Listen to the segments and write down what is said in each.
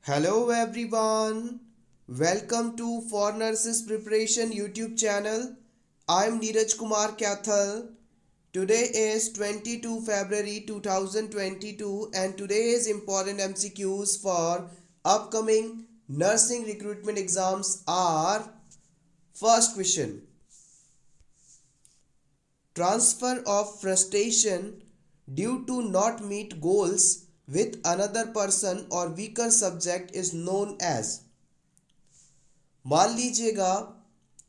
Hello everyone, welcome to For Nurses Preparation YouTube channel. I am Neeraj Kumar Kathal. Today is 22 February 2022 and today's important MCQs for upcoming nursing recruitment exams are: first question, transfer of frustration due to not meet goals with another person or weaker subject is known as। मान लीजिएगा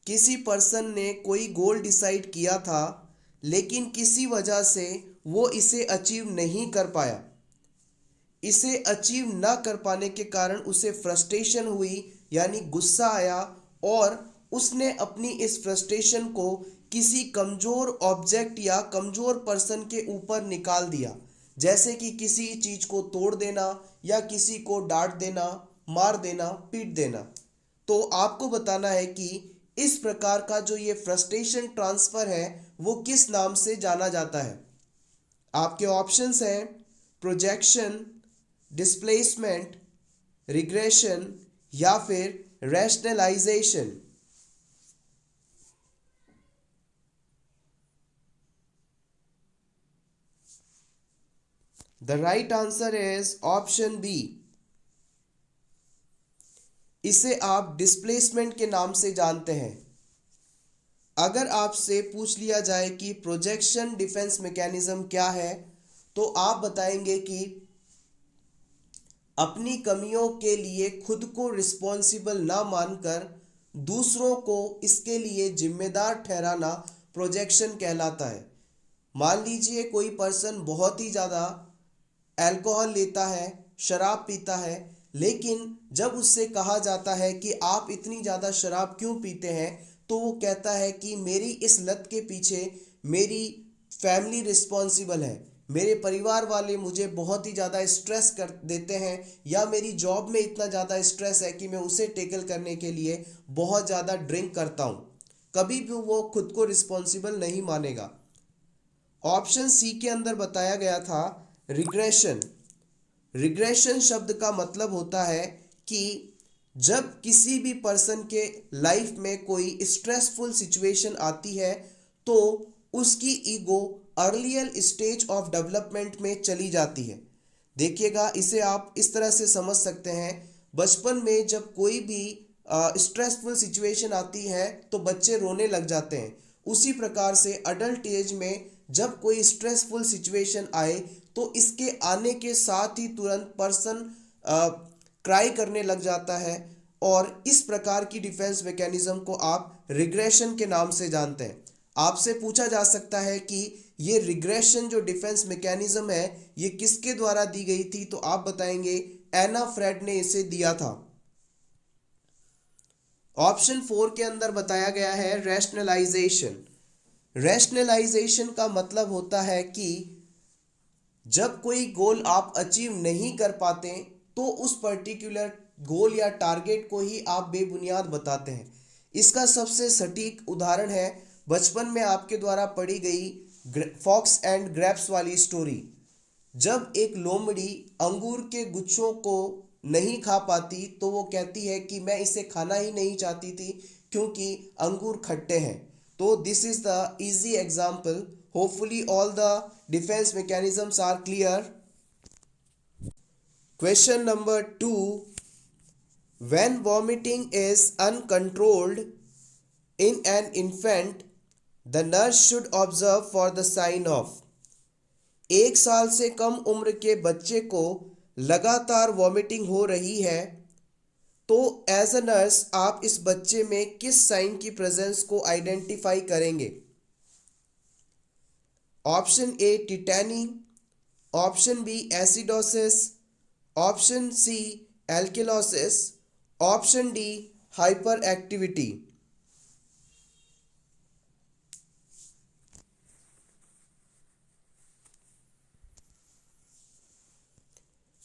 किसी person ने कोई goal decide किया था लेकिन किसी वजह से वो इसे अचीव नहीं कर पाया। इसे अचीव ना कर पाने के कारण उसे फ्रस्ट्रेशन हुई यानी गुस्सा आया और उसने अपनी इस फ्रस्ट्रेशन को किसी कमज़ोर ऑब्जेक्ट या कमज़ोर पर्सन के ऊपर निकाल दिया, जैसे कि किसी चीज़ को तोड़ देना या किसी को डांट देना, मार देना, पीट देना। तो आपको बताना है कि इस प्रकार का जो ये फ्रस्ट्रेशन ट्रांसफ़र है वो किस नाम से जाना जाता है। आपके ऑप्शंस हैं प्रोजेक्शन, डिस्प्लेसमेंट, रिग्रेशन या फिर rationalization. The right answer is option B. इसे आप डिस्प्लेसमेंट के नाम से जानते हैं। अगर आपसे पूछ लिया जाए कि प्रोजेक्शन डिफेंस मैकेनिज्म क्या है तो आप बताएंगे कि अपनी कमियों के लिए खुद को रिस्पॉन्सिबल ना मानकर दूसरों को इसके लिए जिम्मेदार ठहराना प्रोजेक्शन कहलाता है। मान लीजिए कोई पर्सन बहुत ही ज़्यादा अल्कोहल लेता है, शराब पीता है, लेकिन जब उससे कहा जाता है कि आप इतनी ज़्यादा शराब क्यों पीते हैं तो वो कहता है कि मेरी इस लत के पीछे मेरी फैमिली रिस्पॉन्सिबल है, मेरे परिवार वाले मुझे बहुत ही ज़्यादा स्ट्रेस कर देते हैं या मेरी जॉब में इतना ज़्यादा स्ट्रेस है कि मैं उसे टेकल करने के लिए बहुत ज़्यादा ड्रिंक करता हूँ। कभी भी वो खुद को रिस्पॉन्सिबल नहीं मानेगा। ऑप्शन सी के अंदर बताया गया था रिग्रेशन। रिग्रेशन शब्द का मतलब होता है कि जब किसी भी पर्सन के लाइफ में कोई स्ट्रेसफुल सिचुएशन आती है तो उसकी ego earlier stage of development में चली जाती है। देखिएगा, इसे आप इस तरह से समझ सकते हैं, बचपन में जब कोई भी स्ट्रेसफुल सिचुएशन आती है तो बच्चे रोने लग जाते हैं। उसी प्रकार से अडल्ट एज में जब कोई स्ट्रेसफुल सिचुएशन आए तो इसके आने के साथ ही तुरंत पर्सन क्राई करने लग जाता है और इस प्रकार की डिफेंस मैकेनिज्म को आप रिग्रेशन के नाम से जानते हैं। आपसे पूछा जा सकता है कि ये रिग्रेशन जो डिफेंस मैकेनिज्म है ये किसके द्वारा दी गई थी, तो आप बताएंगे एना फ्रेड ने इसे दिया था। ऑप्शन 4 के अंदर बताया गया है रैशनलाइजेशन। रैशनलाइजेशन का मतलब होता है कि जब कोई गोल आप अचीव नहीं कर पाते तो उस पर्टिकुलर गोल या टारगेट को ही आप बेबुनियाद बताते हैं। इसका सबसे सटीक उदाहरण है बचपन में आपके द्वारा पढ़ी गई फॉक्स एंड ग्रेप्स वाली स्टोरी। जब एक लोमड़ी अंगूर के गुच्छों को नहीं खा पाती तो वो कहती है कि मैं इसे खाना ही नहीं चाहती थी क्योंकि अंगूर खट्टे हैं। तो this is the easy example. Hopefully all the defence mechanisms are clear. Question number 2. When vomiting is uncontrolled in an infant, the nurse should observe for the sign of। 1 साल से कम उम्र के बच्चे को लगातार वॉमिटिंग हो रही है तो एज अ नर्स आप इस बच्चे में किस साइन की प्रेजेंस को आइडेंटिफाई करेंगे। Option A tetany, option B acidosis, option C alkalosis, option D hyper activity.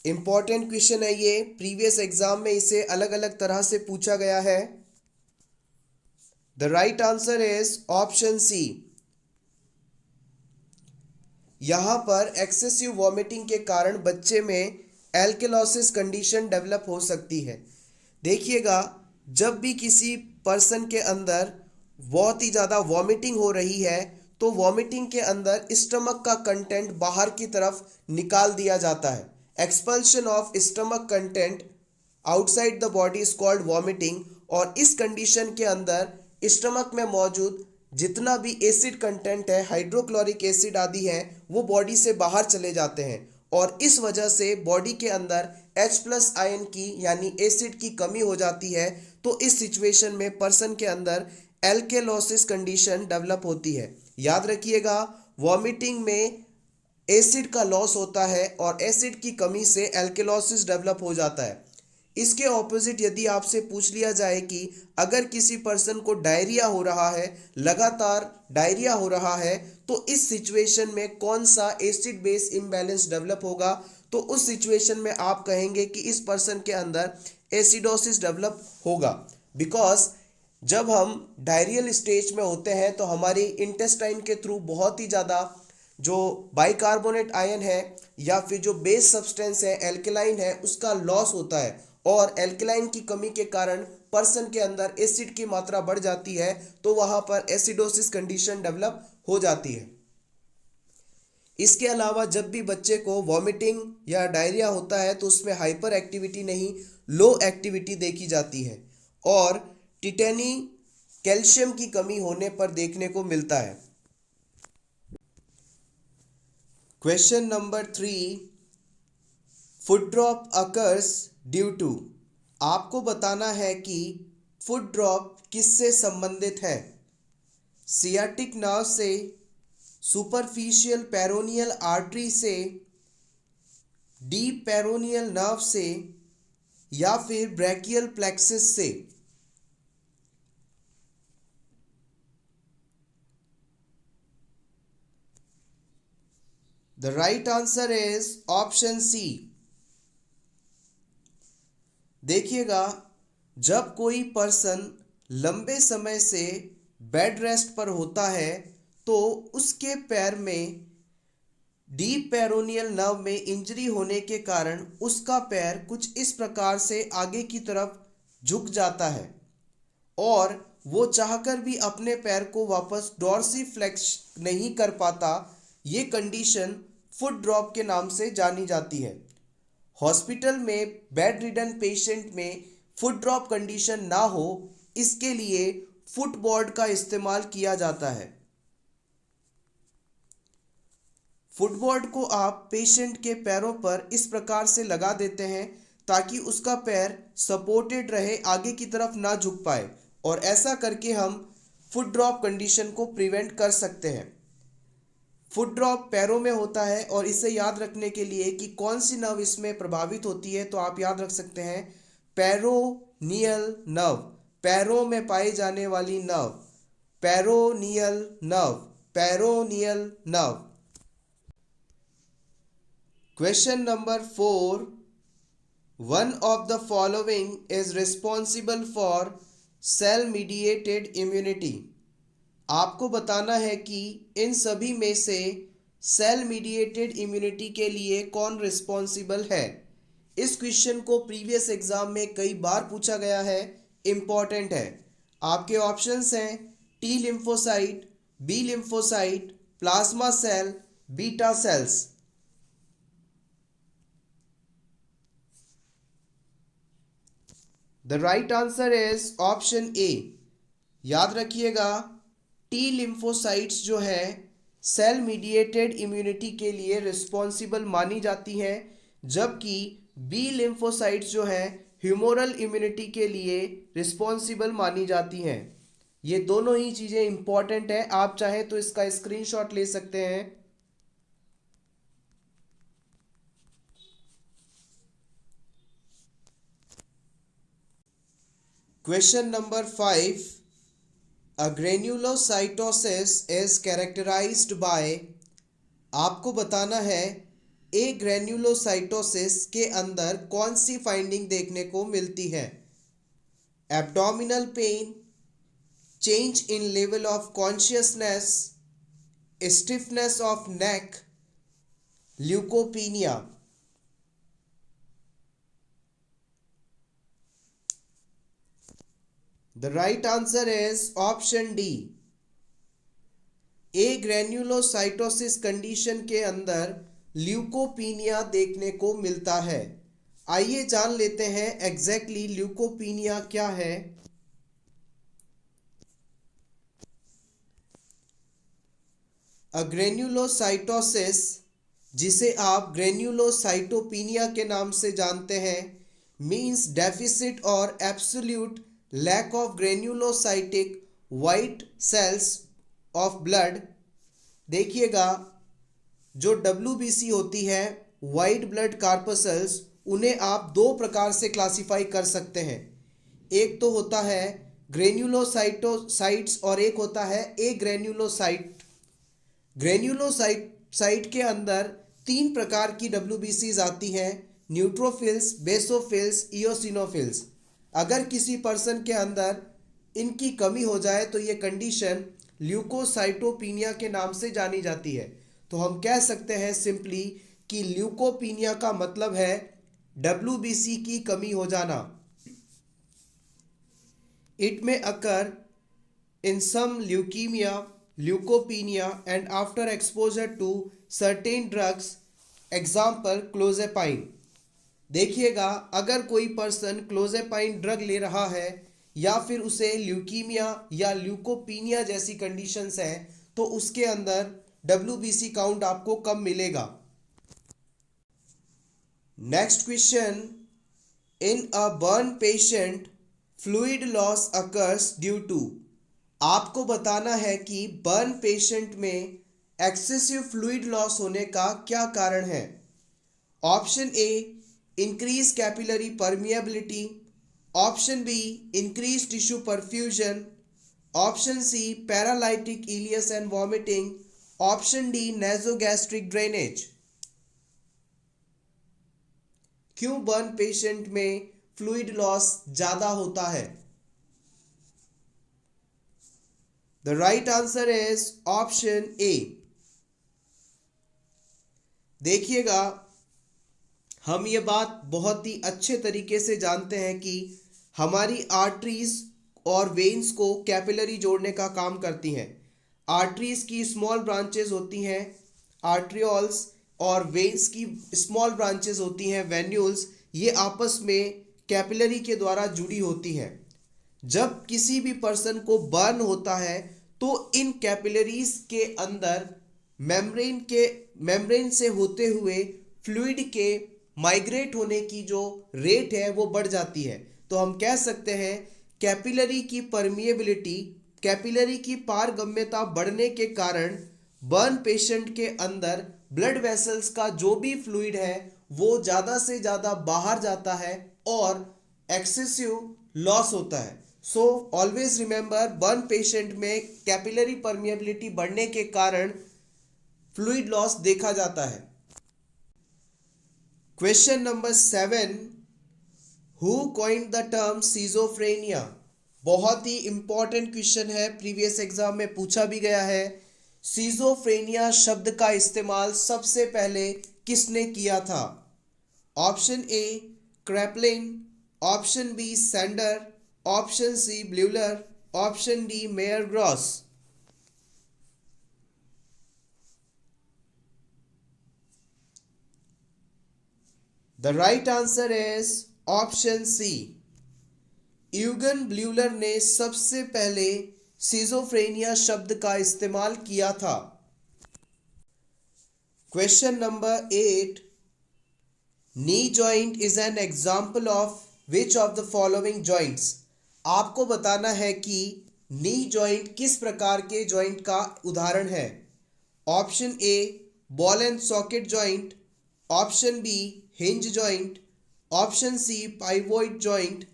Important question है ये, प्रीवियस एग्जाम में इसे अलग अलग तरह से पूछा गया है। The right answer is option C. यहाँ पर एक्सेसिव वॉमिटिंग के कारण बच्चे में एल्केलोसिस कंडीशन डेवलप हो सकती है। देखिएगा, जब भी किसी पर्सन के अंदर बहुत ही ज़्यादा वॉमिटिंग हो रही है तो वॉमिटिंग के अंदर स्टमक का कंटेंट बाहर की तरफ निकाल दिया जाता है। Expulsion of stomach content outside the body is called vomiting. और इस कंडीशन के अंदर स्टमक में मौजूद जितना भी एसिड कंटेंट है, हाइड्रोक्लोरिक एसिड आदि है, वो बॉडी से बाहर चले जाते हैं और इस वजह से बॉडी के अंदर H+ आयन की यानी एसिड की कमी हो जाती है। तो इस सिचुएशन में पर्सन के अंदर एल्केलोसिस कंडीशन डेवलप होती है। याद रखिएगा, वॉमिटिंग में एसिड का लॉस होता है और एसिड की कमी से एल्केलोसिस डेवलप हो जाता है। इसके ऑपोजिट यदि आपसे पूछ लिया जाए कि अगर किसी पर्सन को डायरिया हो रहा है, लगातार डायरिया हो रहा है, तो इस सिचुएशन में कौन सा एसिड बेस इम्बैलेंस डेवलप होगा, तो उस सिचुएशन में आप कहेंगे कि इस पर्सन के अंदर एसिडोसिस डेवलप होगा। बिकॉज जब हम डायरियल स्टेज में होते हैं तो हमारी इंटेस्टाइन के थ्रू बहुत ही ज़्यादा जो बाइकार्बोनेट आयन है या फिर जो बेस सब्सटेंस है, एल्केलाइन है, उसका लॉस होता है और एल्केलाइन की कमी के कारण पर्सन के अंदर एसिड की मात्रा बढ़ जाती है, तो वहां पर एसिडोसिस कंडीशन डेवलप हो जाती है। इसके अलावा जब भी बच्चे को वॉमिटिंग या डायरिया होता है तो उसमें हाइपर एक्टिविटी नहीं, लो एक्टिविटी देखी जाती है और टिटेनी कैल्शियम की कमी होने पर देखने को मिलता है। Question number 3, foot drop occurs due to. आपको बताना है कि फुट ड्रॉप किससे संबंधित है? सियाटिक नर्व से, सुपरफिशियल पेरोनियल आर्टरी से, डीप पेरोनियल नर्व से या फिर ब्रैकियल प्लेक्सिस से। The right answer is option C. देखिएगा, जब कोई पर्सन लंबे समय से बेड रेस्ट पर होता है तो उसके पैर में डीप पेरोनियल नर्व में इंजरी होने के कारण उसका पैर कुछ इस प्रकार से आगे की तरफ झुक जाता है और वो चाहकर भी अपने पैर को वापस डॉर्सीफ्लेक्स नहीं कर पाता। ये कंडीशन फुट ड्रॉप के नाम से जानी जाती है। हॉस्पिटल में बेड रिडन पेशेंट में फुट ड्रॉप कंडीशन ना हो, इसके लिए फुटबोर्ड का इस्तेमाल किया जाता है। फुटबोर्ड को आप पेशेंट के पैरों पर इस प्रकार से लगा देते हैं ताकि उसका पैर सपोर्टेड रहे, आगे की तरफ ना झुक पाए और ऐसा करके हम फुट ड्रॉप कंडीशन को प्रिवेंट कर सकते हैं। फुट ड्रॉप पैरों में होता है और इसे याद रखने के लिए कि कौन सी नर्व इसमें प्रभावित होती है तो आप याद रख सकते हैं पेरोनियल नर्व, पैरों में पाई जाने वाली nerve, peroneal nerve, peroneal nerve. Question number 4, one of the following is responsible for sale mediated immunity. आपको बताना है कि इन सभी में से सेल मीडिएटेड इम्यूनिटी के लिए कौन रिस्पॉन्सिबल है। इस क्वेश्चन को प्रीवियस एग्जाम में कई बार पूछा गया है, इंपॉर्टेंट है। आपके ऑप्शंस हैं T lymphocyte, B lymphocyte, plasma cell, beta cells. The right answer is option A. याद रखिएगा, टी लिम्फोसाइट्स जो है सेल मीडिएटेड इम्यूनिटी के लिए रिस्पॉन्सिबल मानी जाती हैं, जबकि बी लिम्फोसाइट्स जो है ह्यूमोरल इम्यूनिटी के लिए रिस्पॉन्सिबल मानी जाती हैं। ये दोनों ही चीज़ें इंपॉर्टेंट है, आप चाहें तो इसका स्क्रीनशॉट ले सकते हैं। Question number 5, agranulocytosis is characterized by. आपको बताना है ए ग्रेन्युलोसाइटोसिस के अंदर कौन सी फाइंडिंग देखने को मिलती है? Abdominal pain, change in level of consciousness, stiffness of neck, leucopenia. The right answer is option D. Agranulocytosis condition के अंदर ल्यूकोपीनिया देखने को मिलता है। आइए जान लेते हैं एग्जैक्टली ल्यूकोपीनिया क्या है। अ ग्रेन्युलोसाइटोसिस, जिसे आप ग्रेन्युलोसाइटोपीनिया के नाम से जानते हैं, means deficit or absolute lack of granulocytic white cells of blood. देखिएगा, जो WBC होती है, वाइट ब्लड कार्पसेल्स, उन्हें आप दो प्रकार से क्लासिफाई कर सकते हैं। एक तो होता है ग्रेन्युलोसाइटोसाइट्स और एक होता है ए ग्रेन्युलोसाइट। ग्रेन्युलोसाइट के अंदर तीन प्रकार की WBCs आती हैं: न्यूट्रोफिल्स, बेसोफिल्स, इयोसिनोफिल्स। अगर किसी पर्सन के अंदर इनकी कमी हो जाए तो ये कंडीशन ल्यूकोसाइटोपीनिया के नाम से जानी जाती है। तो हम कह सकते हैं सिंपली कि ल्यूकोपीनिया का मतलब है WBC की कमी हो जाना। इट में अकर in some leukemia, leukopenia and after exposure to certain drugs, example clozapine। देखिएगा, अगर कोई पर्सन क्लोजेपाइन ड्रग ले रहा है या फिर उसे ल्यूकीमिया या ल्यूकोपीनिया जैसी कंडीशंस हैं तो उसके अंदर WBC काउंट आपको कम मिलेगा। Next question, in a burn patient fluid loss occurs due to. आपको बताना है कि बर्न पेशेंट में एक्सेसिव फ्लूइड लॉस होने का क्या कारण है। Option A, increase capillary permeability. Option B, increase tissue perfusion. Option C, paralytic ileus and vomiting. Option D, nasogastric drainage. क्यों बर्न पेशेंट में फ्लूइड लॉस ज्यादा होता है? The right answer is option A। देखिएगा, हम ये बात बहुत ही अच्छे तरीके से जानते हैं कि हमारी आर्टरीज और वेन्स को कैपिलरी जोड़ने का काम करती हैं। आर्टरीज की स्मॉल ब्रांचेस होती हैं आर्ट्रियोल्स और वेन्स की स्मॉल ब्रांचेस होती हैं वेन्यूल्स। ये आपस में कैपिलरी के द्वारा जुड़ी होती हैं। जब किसी भी पर्सन को बर्न होता है तो इन कैपिलरीज के अंदर मेम्ब्रेन से होते हुए फ्लूइड के माइग्रेट होने की जो रेट है वो बढ़ जाती है। तो हम कह सकते हैं कैपिलरी की परमिएबिलिटी, कैपिलरी की पारगम्यता बढ़ने के कारण बर्न पेशेंट के अंदर ब्लड वेसल्स का जो भी फ्लूइड है वो ज़्यादा से ज़्यादा बाहर जाता है और एक्सेसिव लॉस होता है। So always remember, burn patient में कैपिलरी परमिएबिलिटी बढ़ने के कारण फ्लूइड लॉस देखा जाता है। Question number 7, who coined the term schizophrenia. बहुत ही इंपॉर्टेंट क्वेश्चन है, प्रीवियस एग्जाम में पूछा भी गया है। सिजोफ्रेनिया शब्द का इस्तेमाल सबसे पहले किसने किया था? Option A, Kraepelin. Option B, Sander. Option C, Bleuler. Option D, Meyer Gross. The right answer is option C. Eugen Bleuler ने सबसे पहले सिजोफ्रेनिया शब्द का इस्तेमाल किया था। Question number 8, knee joint is an example of which of the following joints. आपको बताना है कि नी जॉइंट किस प्रकार के जॉइंट का उदाहरण है। Option A, ball and socket joint. Option B, hinge joint. Option C, pivot joint.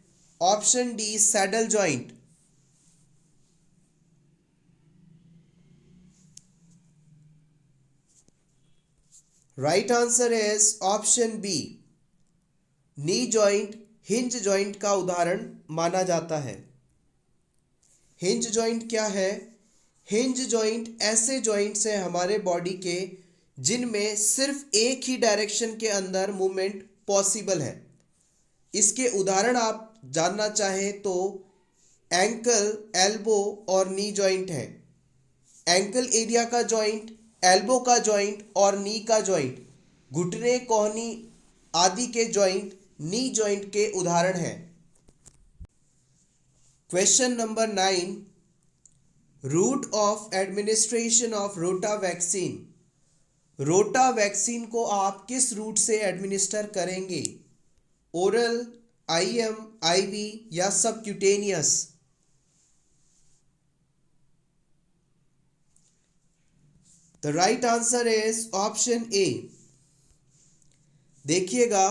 Option D, saddle joint. Right answer is option B. Knee joint hinge joint का उदाहरण माना जाता है। हिंज जॉइंट क्या है? हिंज जॉइंट ऐसे joints हैं हमारे बॉडी के जिनमें सिर्फ एक ही डायरेक्शन के अंदर मूवमेंट पॉसिबल है। इसके उदाहरण आप जानना चाहें तो एंकल, एल्बो और नी जॉइंट है। एंकल एरिया का जॉइंट, एल्बो का जॉइंट और नी का जॉइंट, घुटने, कोहनी आदि के जॉइंट नी जॉइंट के उदाहरण हैं। Question number 9, route of administration of rota vaccine. Rota vaccine को आप किस रूट से एडमिनिस्टर करेंगे? ओरल, आईएम, आईवी या subcutaneous? The right answer is option A. देखिएगा,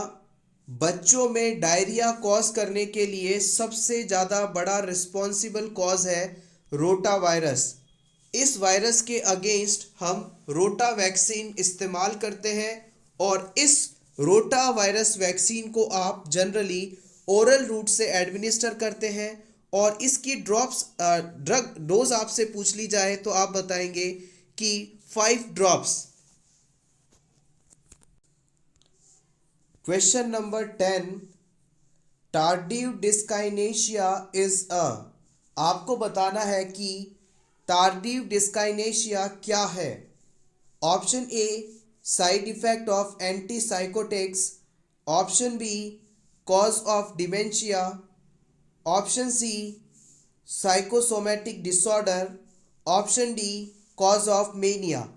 बच्चों में डायरिया कॉज करने के लिए सबसे ज़्यादा बड़ा रिस्पॉन्सिबल कॉज है रोटा वायरस। इस वायरस के अगेंस्ट हम रोटा वैक्सीन इस्तेमाल करते हैं और इस रोटा वायरस वैक्सीन को आप जनरली ओरल रूट से एडमिनिस्टर करते हैं और इसकी ड्रग डोज आपसे पूछ ली जाए तो आप बताएंगे कि 5 drops. Question number 10, tardive dyskinesia is a. आपको बताना है कि टार्डिव डिस्काइनेशिया क्या है। Option A, side effect of antipsychotics. Option B, cause of dementia. Option C, psychosomatic disorder. Option D, cause of mania.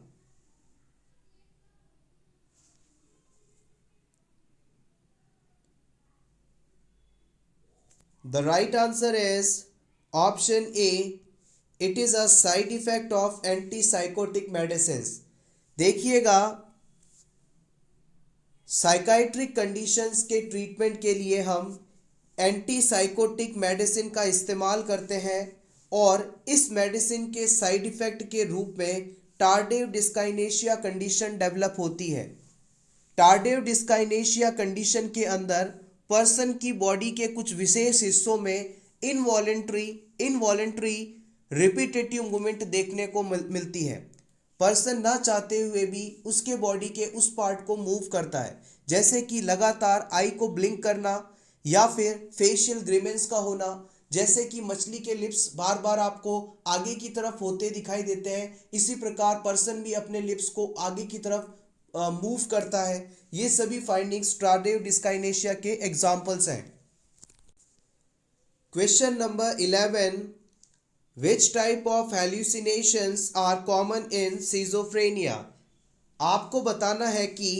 The right answer is option A. It is a side effect of antipsychotic medicines. देखिएगा, psychiatric conditions के treatment के लिए हम antipsychotic medicine का इस्तेमाल करते हैं और इस मेडिसिन के साइड इफ़ेक्ट के रूप में टार्डिव डिस्काइनेशिया कंडीशन डेवलप होती है। टार्डिव डिस्काइनेशिया कंडीशन के अंदर पर्सन की बॉडी के कुछ विशेष हिस्सों में इनवॉलेंट्री रिपीटेटिव मूवमेंट देखने को मिलती है। पर्सन ना चाहते हुए भी उसके बॉडी के उस पार्ट को मूव करता है, जैसे कि लगातार आई को ब्लिंक करना या फिर फेशियल ग्रीमेंस का होना, जैसे कि मछली के लिप्स बार बार आपको आगे की तरफ होते दिखाई देते हैं, इसी प्रकार पर्सन भी अपने लिप्स को आगे की तरफ मूव करता है। ये सभी फाइंडिंग्स टार्डिव डिस्काइनेशिया के एग्जाम्पल्स हैं। Question number 11, which type of hallucinations are common in schizophrenia. आपको बताना है कि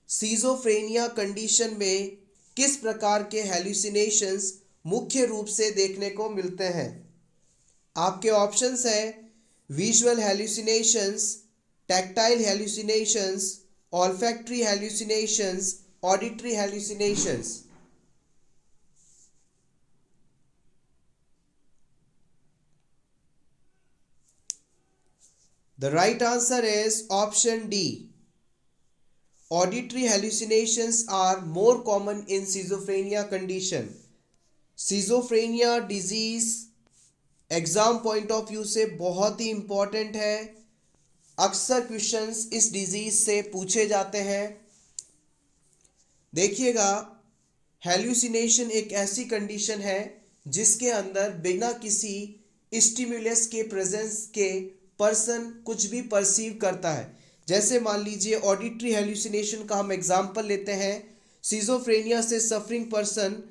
सिजोफ्रेनिया कंडीशन में किस प्रकार के हेल्यूसिनेशंस मुख्य रूप से देखने को मिलते हैं। आपके ऑप्शंस हैं visual hallucinations, tactile hallucinations, olfactory hallucinations, auditory hallucinations. The right answer is option D. Auditory hallucinations are more common in schizophrenia condition. Schizophrenia disease exam point of view से बहुत ही इंपॉर्टेंट है। अक्सर क्वेश्चंस इस disease से पूछे जाते हैं। देखिएगा, हेल्यूसिनेशन एक ऐसी कंडीशन है जिसके अंदर बिना किसी स्टिमुलस के प्रेजेंस के पर्सन कुछ भी परसीव करता है। जैसे मान लीजिए ऑडिटरी हेल्यूसिनेशन का हम एग्जांपल लेते हैं। सिजोफ्रेनिया से सफरिंग पर्सन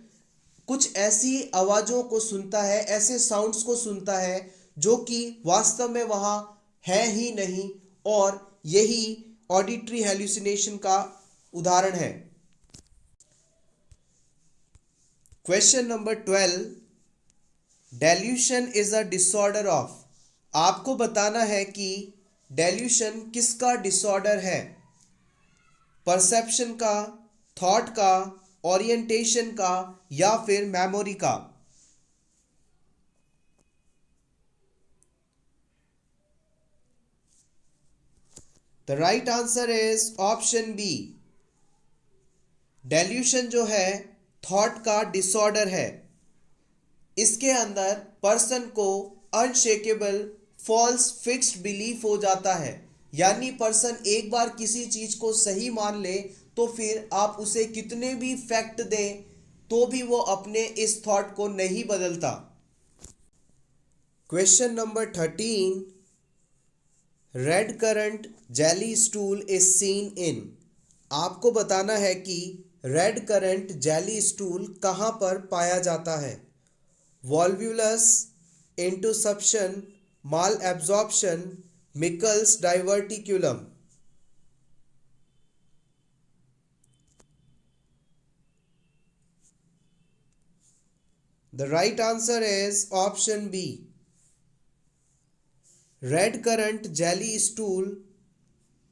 कुछ ऐसी आवाज़ों को सुनता है, ऐसे साउंड्स को सुनता है जो कि वास्तव में वहाँ है ही नहीं, और यही ऑडिटरी हेल्यूसिनेशन का उदाहरण है। Question number 12, dilution is a disorder of. आपको बताना है कि डेल्यूशन किसका डिसऑर्डर है। परसेप्शन का, थॉट का, ओरिएंटेशन का या फिर मेमोरी का। The right answer is option B. Delusion जो है थॉट का डिसऑर्डर है। इसके अंदर पर्सन को अनशेकेबल फॉल्स फिक्स्ड बिलीफ हो जाता है, यानी पर्सन एक बार किसी चीज को सही मान ले तो फिर आप उसे कितने भी फैक्ट दें तो भी वो अपने इस थॉट को नहीं बदलता। Question number 13, red currant jelly stool is seen in. आपको बताना है कि रेड करंट जेली स्टूल कहाँ पर पाया जाता है। Volvulus, intussusception, malabsorption, Meckel's diverticulum. The right answer is option B. Red currant jelly stool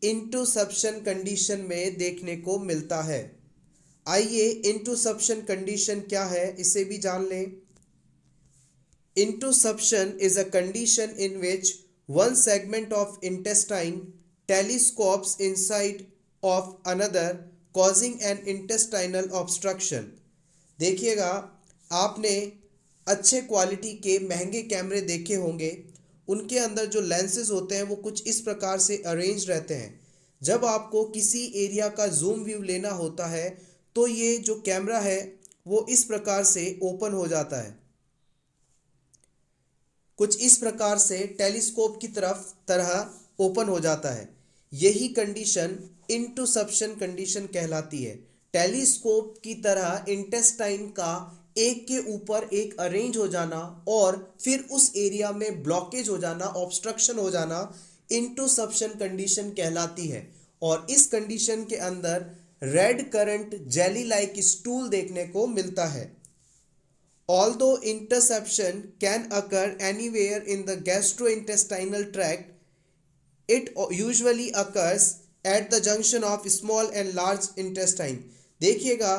intussusception condition में देखने को मिलता है। आइए इंटुसप्शन कंडीशन क्या है इसे भी जान लें। Intussumption is a condition in which one segment of intestine telescopes inside of another, causing an intestinal obstruction। देखिएगा, आपने अच्छे क्वालिटी के महंगे कैमरे देखे होंगे, उनके अंदर जो लेंसेज होते हैं वो कुछ इस प्रकार से अरेंज रहते हैं। जब आपको किसी एरिया का जूम व्यू लेना होता है तो ये जो कैमरा है वो इस प्रकार से ओपन हो जाता है, कुछ इस प्रकार से टेलीस्कोप की तरह ओपन हो जाता है। यही कंडीशन इंटुसप्शन कंडीशन कहलाती है। टेलीस्कोप की तरह इंटेस्टाइन का एक के ऊपर एक अरेंज हो जाना और फिर उस एरिया में ब्लॉकेज हो जाना, ऑब्स्ट्रक्शन हो जाना, इंटुसप्शन कंडीशन कहलाती है। और इस कंडीशन के अंदर red currant jelly like stool देखने को मिलता है। Although interception can occur anywhere in the gastrointestinal tract, it usually occurs at the junction of small and large intestine। देखिएगा,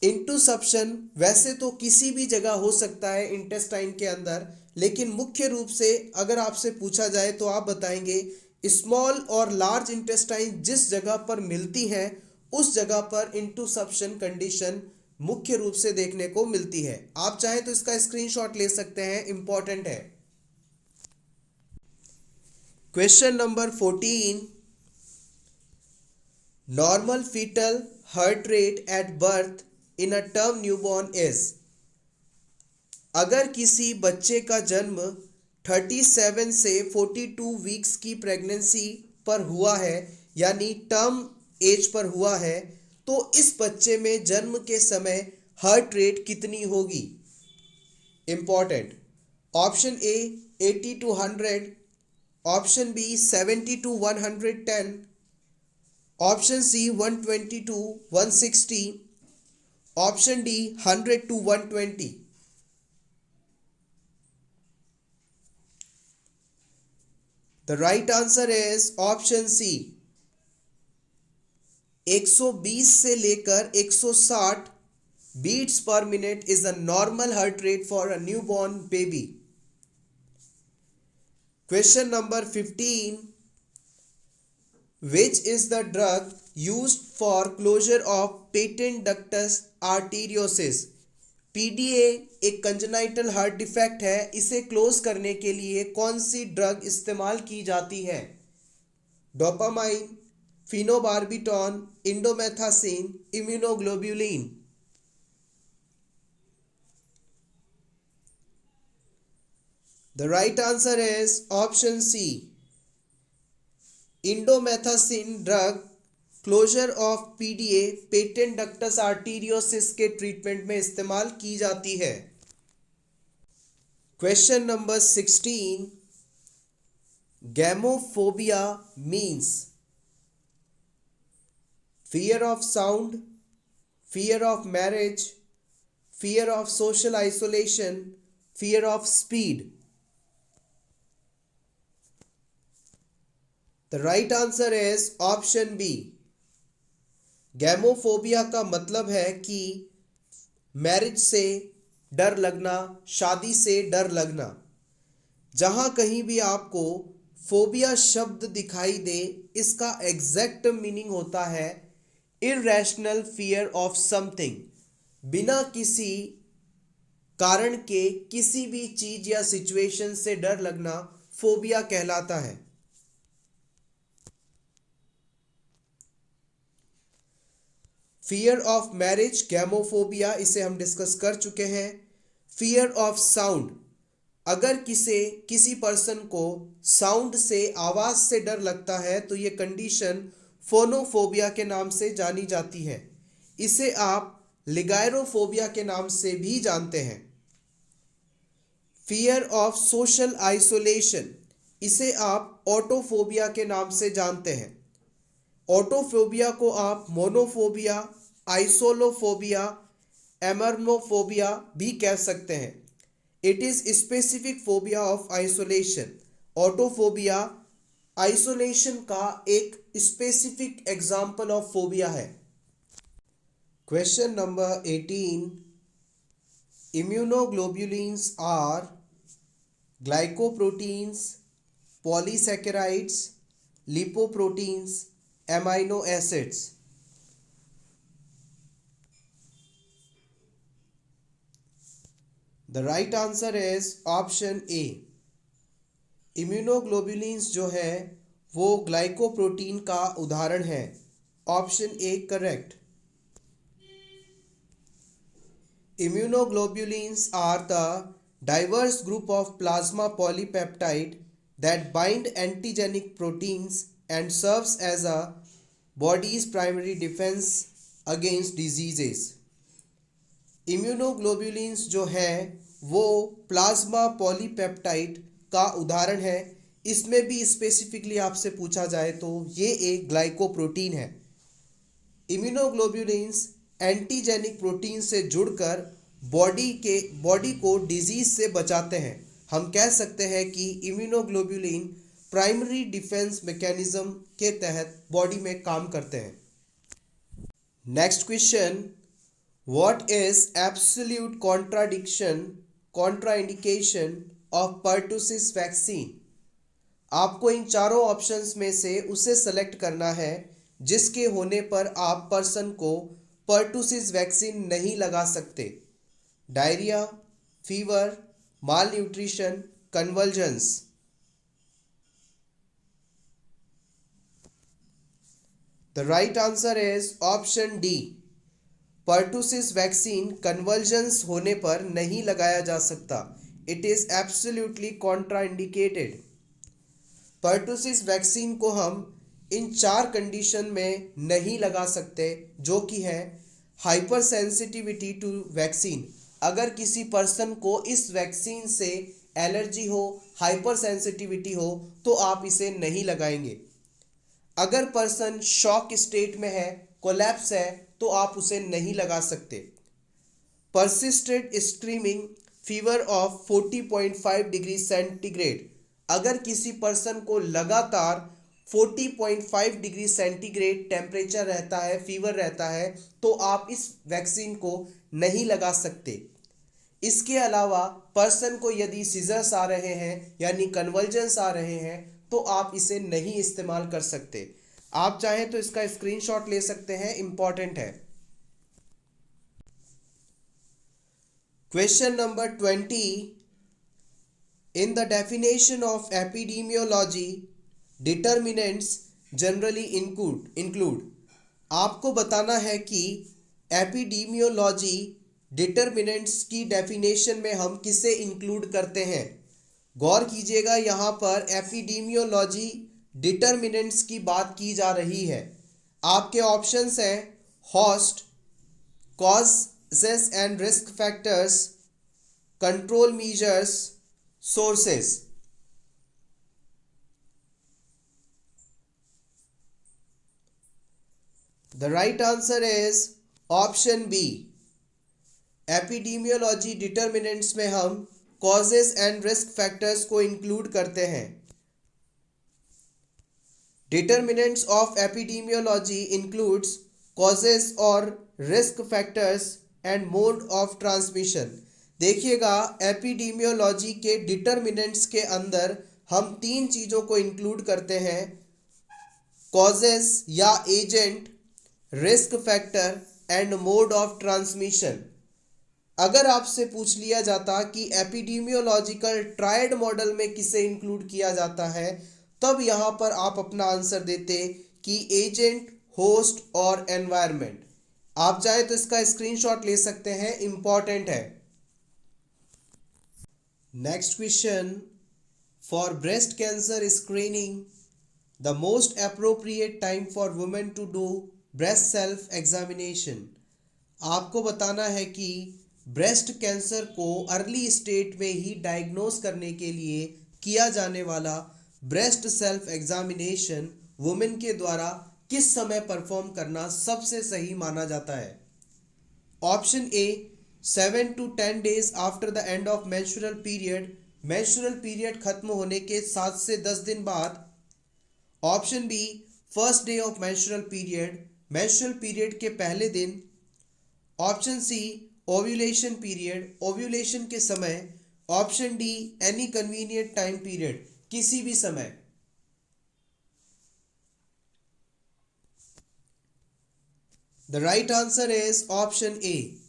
इंटुसप्शन वैसे तो किसी भी जगह हो सकता है इंटेस्टाइन के अंदर, लेकिन मुख्य रूप से अगर आपसे पूछा जाए तो आप बताएंगे स्मॉल और लार्ज इंटेस्टाइन जिस जगह पर मिलती हैं उस जगह पर इंटुसप्शन कंडीशन मुख्य रूप से देखने को मिलती है। आप चाहें तो इसका स्क्रीनशॉट ले सकते हैं, इंपॉर्टेंट है। Question number 14, normal fetal heart rate at birth in a term newborn is. अगर किसी बच्चे का जन्म 37 से 42 वीक्स की प्रेगनेंसी पर हुआ है, यानी टर्म एज पर हुआ है, तो इस बच्चे में जन्म के समय हार्ट रेट कितनी होगी। Important. Option A 80 to 100, option B 70 to 110, option C 120 to 160, option D 100 to 120। The right answer is option C. 120 से लेकर 160 बीट्स पर minute is the normal heart rate for a newborn baby. Question number 15, which is the drug used for closure of patent ductus arteriosus। PDA एक congenital heart defect है, इसे close करने के लिए कौन सी ड्रग इस्तेमाल की जाती है। Dopamine, phenobarbitone, indomethacin, immunoglobulin. The right answer is option C. Indomethacin drug closure of PDA patent ductus arteriosus के ट्रीटमेंट में इस्तेमाल की जाती है। Question number 16, gamophobia means fear of sound, fear of marriage, fear of social isolation, fear of speed. The right answer is option B. Gamophobia का मतलब है कि मैरिज से डर लगना, शादी से डर लगना। जहां कहीं भी आपको फोबिया शब्द दिखाई दे, इसका एग्जैक्ट मीनिंग होता है इररेशनल फियर ऑफ समथिंग। बिना किसी कारण के किसी भी चीज या सिचुएशन से डर लगना फोबिया कहलाता है। फियर ऑफ मैरिज गैमोफोबिया, इसे हम डिस्कस कर चुके हैं। फियर ऑफ साउंड, अगर किसी पर्सन को साउंड से, आवाज से डर लगता है तो ये कंडीशन फोनोफोबिया के नाम से जानी जाती है। इसे आप लिगायरोफोबिया के नाम से भी जानते हैं। फियर ऑफ सोशल आइसोलेशन, इसे आप ऑटोफोबिया के नाम से जानते हैं। ऑटोफोबिया को आप मोनोफोबिया, आइसोलोफोबिया, एमर्मोफोबिया भी कह सकते हैं। It is specific phobia of isolation. Autophobia isolation का एक स्पेसिफिक एग्जाम्पल ऑफ फोबिया है। Question number 18, immunoglobulins are glycoproteins, polysaccharides, lipoproteins, amino acids. The right answer is option A. Immunoglobulins जो है वो ग्लाइकोप्रोटीन का उदाहरण है। Option A correct. Immunoglobulins are the diverse group of plasma polypeptide that bind antigenic proteins and serves as a body's primary defense against diseases. Immunoglobulins जो है वो plasma polypeptide का उदाहरण है। इसमें भी स्पेसिफिकली आपसे पूछा जाए तो ये एक ग्लाइकोप्रोटीन है। इम्यूनोग्लोबुलिन्स एंटीजेनिक प्रोटीन से जुड़कर बॉडी को डिजीज से बचाते हैं। हम कह सकते हैं कि इम्यूनोग्लोबुलिन प्राइमरी डिफेंस मैकेनिज्म के तहत बॉडी में काम करते हैं। Next question, what is absolute contraindication of pertussis vaccine? आपको इन चारों ऑप्शंस में से उसे सेलेक्ट करना है जिसके होने पर आप पर्सन को पर्टुसिस वैक्सीन नहीं लगा सकते। Diarrhoea, fever, mall nutrition, convulsions. The right answer is option D. Pertussis vaccine convulsions होने पर नहीं लगाया जा सकता। It is absolutely contraindicated. Pertussis vaccine को हम इन 4 कंडीशन में नहीं लगा सकते, जो कि है हाइपर सेंसिटिविटी टू वैक्सीन। अगर किसी पर्सन को इस वैक्सीन से एलर्जी हो, हाइपर सेंसिटिविटी हो, तो आप इसे नहीं लगाएंगे। अगर पर्सन शॉक स्टेट में है, कोलैप्स है, तो आप उसे नहीं लगा सकते। Persisted screaming fever of 40.5 degree centigrade, अगर किसी पर्सन को लगातार 40.5 डिग्री सेंटीग्रेड टेम्परेचर रहता है, फीवर रहता है, तो आप इस वैक्सीन को नहीं लगा सकते। इसके अलावा पर्सन को यदि सीजर्स आ रहे हैं यानी कन्वल्जन्स आ रहे हैं, तो आप इसे नहीं इस्तेमाल कर सकते। आप चाहें तो इसका स्क्रीनशॉट ले सकते हैं, इंपॉर्टेंट है। Question number 20, in the definition of epidemiology determinants generally include. आपको बताना है कि एपिडेमियोलॉजी डिटर्मिनेंट्स की डेफिनेशन में हम किसे इंक्लूड करते हैं। गौर कीजिएगा, यहाँ पर एपिडेमियोलॉजी डिटर्मिनेंट्स की बात की जा रही है। आपके ऑप्शंस हैं host, causes and risk factors, control measures, sources. The right answer is option B. Epidemiology determinants में हम कॉजेस एंड रिस्क फैक्टर्स को इंक्लूड करते हैं। Determinants of epidemiology includes causes और risk factors and mode of transmission. देखिएगा, epidemiology के determinants के अंदर हम 3 चीज़ों को इंक्लूड करते हैं, कॉजेस या agent, risk factor and mode of transmission. अगर आपसे पूछ लिया जाता कि एपिडेमियोलॉजिकल ट्रायड मॉडल में किसे इंक्लूड किया जाता है, तब यहाँ पर आप अपना आंसर देते कि एजेंट, होस्ट और एनवायरनमेंट। आप चाहे तो इसका स्क्रीनशॉट ले सकते हैं, इंपॉर्टेंट है। Next question. For breast cancer screening, the most appropriate time for women to do breast self examination. आपको बताना है कि ब्रेस्ट कैंसर को अर्ली स्टेट में ही डायग्नोस करने के लिए किया जाने वाला ब्रेस्ट सेल्फ एग्जामिनेशन वुमेन के द्वारा किस समय परफॉर्म करना सबसे सही माना जाता है। Option A 7 to 10 days after the end of menstrual period, menstrual period खत्म होने के 7 से 10 दिन बाद। Option B first day of menstrual period, menstrual period के पहले दिन। Option C ovulation period, ovulation के समय। Option D any convenient time period, किसी भी समय। The right answer is option A.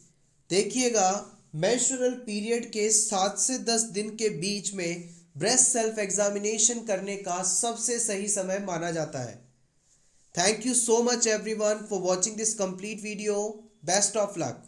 देखिएगा, मेंस्ट्रुअल पीरियड के 7 से 10 दिन के बीच में ब्रेस्ट सेल्फ एग्जामिनेशन करने का सबसे सही समय माना जाता है। Thank you so much everyone for watching this complete video. Best of luck.